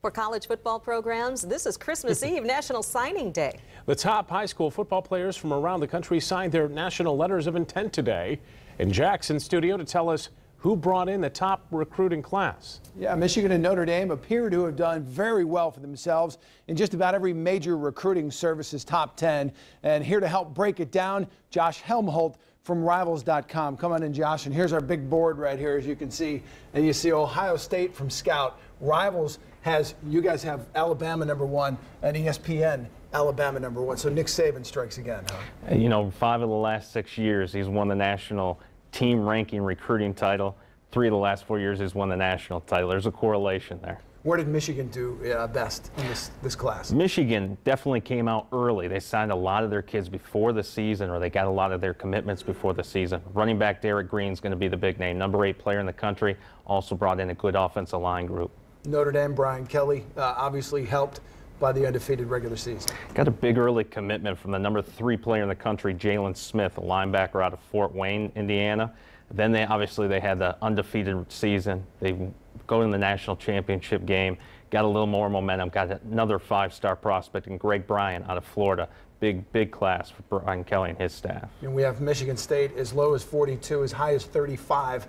For college football programs, this is Christmas Eve, National Signing Day. The top high school football players from around the country signed their national letters of intent today. And Jack's in studio to tell us who brought in the top recruiting class. Yeah, Michigan and Notre Dame appear to have done very well for themselves in just about every major recruiting service's top 10. And here to help break it down, Josh Helmholt from Rivals.com. Come on in, Josh, and here's our big board right here, as you can see. And you see Ohio State from Scout. Rivals has, you guys have Alabama #1 and ESPN Alabama #1. So Nick Saban strikes again, huh? You know, 5 of the last 6 years, he's won the national team ranking recruiting title. 3 of the last 4 years, he's won the national title. There's a correlation there. Where did Michigan do best in this class? Michigan definitely came out early. They signed a lot of their kids before the season, or they got a lot of their commitments before the season. Running back Derek Green's going to be the big name. #8 player in the country, also brought in a good offensive line group. Notre Dame, Brian Kelly, obviously helped by the undefeated regular season. Got a big early commitment from the #3 player in the country, Jalen Smith, a linebacker out of Fort Wayne, Indiana. Then they had the undefeated season. They go in the national championship game, got a little more momentum, got another 5-star prospect in Greg Bryant out of Florida. Big class for Brian Kelly and his staff. And we have Michigan State as low as 42, as high as 35.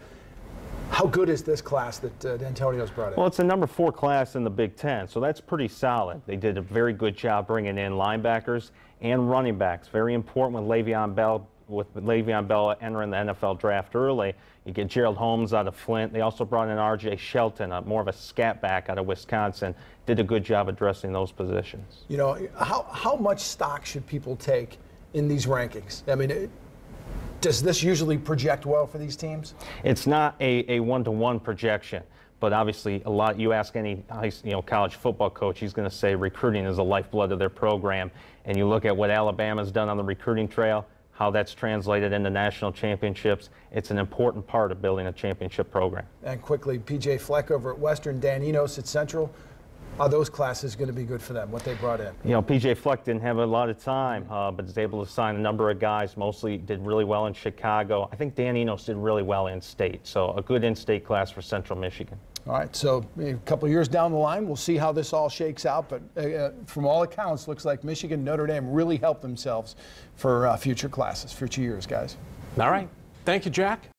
How good is this class that D'Antonio's brought in? Well, it's the #4 class in the Big Ten, so that's pretty solid. They did a very good job bringing in linebackers and running backs. Very important with Le'Veon Bell entering the NFL draft early. You get Gerald Holmes out of Flint. They also brought in R.J. Shelton, more of a scat back out of Wisconsin. Did a good job addressing those positions. You know, how much stock should people take in these rankings? I mean, does this usually project well for these teams? It's not a one-to-one projection, but obviously you ask any college football coach, he's going to say recruiting is the lifeblood of their program. And you look at what Alabama's done on the recruiting trail, how that's translated into national championships. It's an important part of building a championship program. And quickly, P.J. Fleck over at Western, Dan Enos at Central. Are those classes going to be good for them, what they brought in? You know, P.J. Fleck didn't have a lot of time, but was able to sign a number of guys. Mostly did really well in Chicago. I think Dan Enos did really well in-state, so a good in-state class for Central Michigan. All right, so a couple of years down the line, we'll see how this all shakes out. But from all accounts, looks like Michigan and Notre Dame really helped themselves for future classes, future years, guys. All right. Thank you, Jack.